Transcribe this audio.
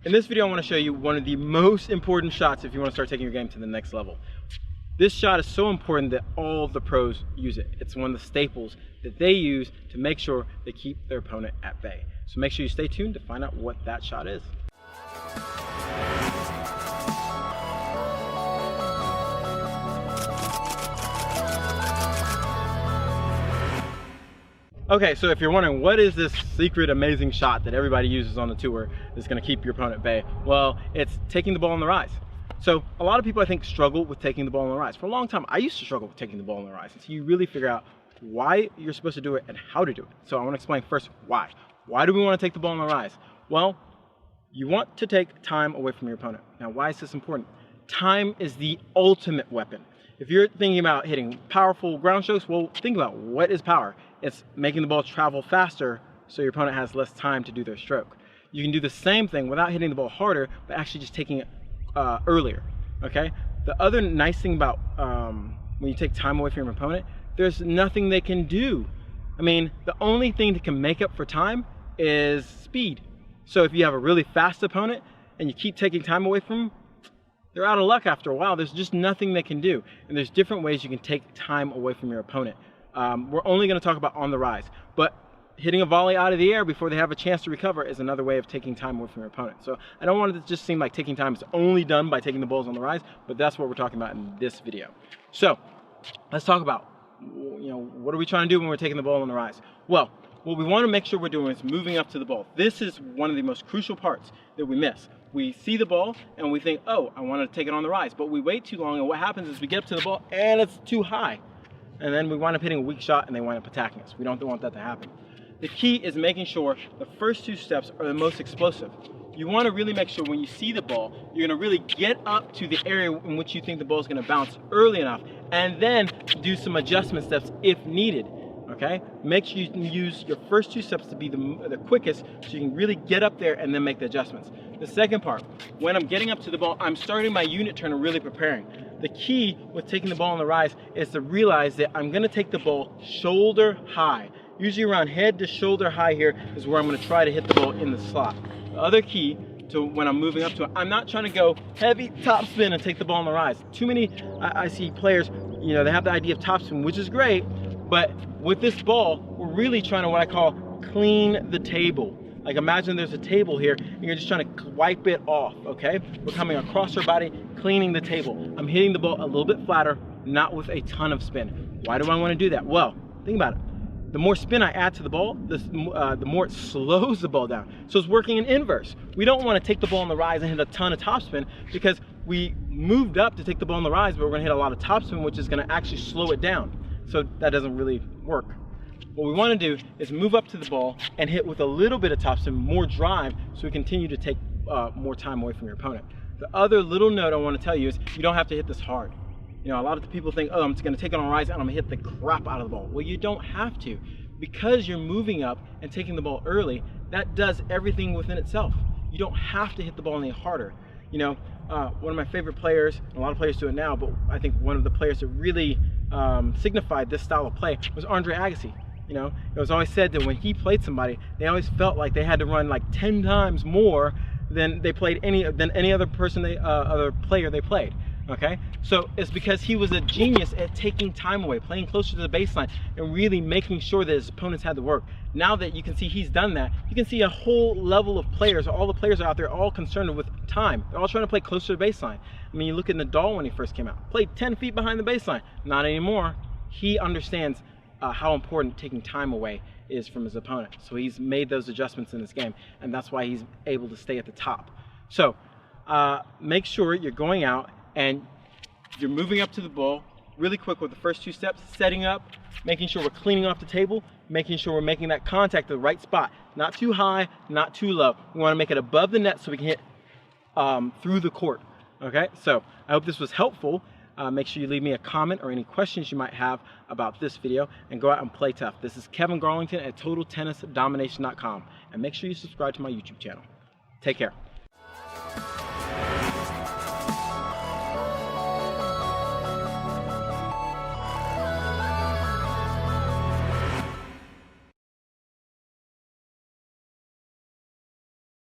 In this video, I want to show you one of the most important shots if you want to start taking your game to the next level. This shot is so important that all of the pros use it. It's one of the staples that they use to make sure they keep their opponent at bay. So make sure you stay tuned to find out what that shot is. Okay, so if you're wondering what is this secret amazing shot that everybody uses on the tour that's going to keep your opponent at bay, well, it's taking the ball on the rise. So a lot of people I think struggle with taking the ball on the rise. For a long time I used to struggle with taking the ball on the rise until you really figure out why you're supposed to do it and how to do it. So I want to explain first why. Why do we want to take the ball on the rise? Well, you want to take time away from your opponent. Now why is this important? Time is the ultimate weapon. If you're thinking about hitting powerful ground strokes, well, think about what is power. It's making the ball travel faster so your opponent has less time to do their stroke. You can do the same thing without hitting the ball harder, but actually just taking it earlier, okay? The other nice thing about when you take time away from your opponent, there's nothing they can do. I mean, the only thing that can make up for time is speed. So if you have a really fast opponent and you keep taking time away from them, they're out of luck after a while. There's just nothing they can do. And there's different ways you can take time away from your opponent. We're only going to talk about on the rise, but hitting a volley out of the air before they have a chance to recover is another way of taking time away from your opponent. So I don't want it to just seem like taking time is only done by taking the balls on the rise, but that's what we're talking about in this video. So let's talk about, what are we trying to do when we're taking the ball on the rise? Well, what we want to make sure we're doing is moving up to the ball. This is one of the most crucial parts that we miss. We see the ball and we think, oh, I want to take it on the rise, but we wait too long, and what happens is we get up to the ball and it's too high. And then we wind up hitting a weak shot and they wind up attacking us. We don't want that to happen. The key is making sure the first two steps are the most explosive. You want to really make sure when you see the ball, you're going to really get up to the area in which you think the ball is going to bounce early enough, and then do some adjustment steps if needed. Okay? Make sure you can use your first two steps to be the quickest so you can really get up there and then make the adjustments. The second part, when I'm getting up to the ball, I'm starting my unit turn and really preparing. The key with taking the ball on the rise is to realize that I'm going to take the ball shoulder high. Usually around head to shoulder high here is where I'm going to try to hit the ball in the slot. The other key to when I'm moving up to it, I'm not trying to go heavy topspin and take the ball on the rise. Too many, I see players, they have the idea of topspin, which is great, but with this ball, we're really trying to what I call clean the table. Like imagine there's a table here and you're just trying to wipe it off, okay? We're coming across our body, cleaning the table. I'm hitting the ball a little bit flatter, not with a ton of spin. Why do I want to do that? Well, think about it. The more spin I add to the ball, the more it slows the ball down. So it's working in inverse. We don't want to take the ball on the rise and hit a ton of topspin because we moved up to take the ball on the rise, but we're going to hit a lot of topspin, which is going to actually slow it down. So that doesn't really work. What we want to do is move up to the ball and hit with a little bit of topspin, more drive, so we continue to take more time away from your opponent. The other little note I want to tell you is you don't have to hit this hard. A lot of the people think, oh, I'm just going to take it on a rise and I'm going to hit the crap out of the ball. Well, you don't have to. Because you're moving up and taking the ball early, that does everything within itself. You don't have to hit the ball any harder. One of my favorite players, a lot of players do it now, but I think one of the players that really signified this style of play was Andre Agassi. It was always said that when he played somebody, they always felt like they had to run like 10 times more than they played any other person, other player they played. Okay, so it's because he was a genius at taking time away, playing closer to the baseline, and really making sure that his opponents had to work. Now that you can see he's done that, you can see a whole level of players. All the players are out there all concerned with time. They're all trying to play closer to the baseline. I mean, you look at Nadal when he first came out, played 10 feet behind the baseline. Not anymore. He understands how important taking time away is from his opponent. So he's made those adjustments in this game, and that's why he's able to stay at the top. So make sure you're going out and you're moving up to the ball really quick with the first two steps, setting up, making sure we're cleaning off the table, making sure we're making that contact at the right spot. Not too high, not too low. We want to make it above the net so we can hit through the court. Okay, so I hope this was helpful. Make sure you leave me a comment or any questions you might have about this video, and go out and play tough. This is Kevin Garlington at TotalTennisDomination.com, and make sure you subscribe to my YouTube channel. Take care.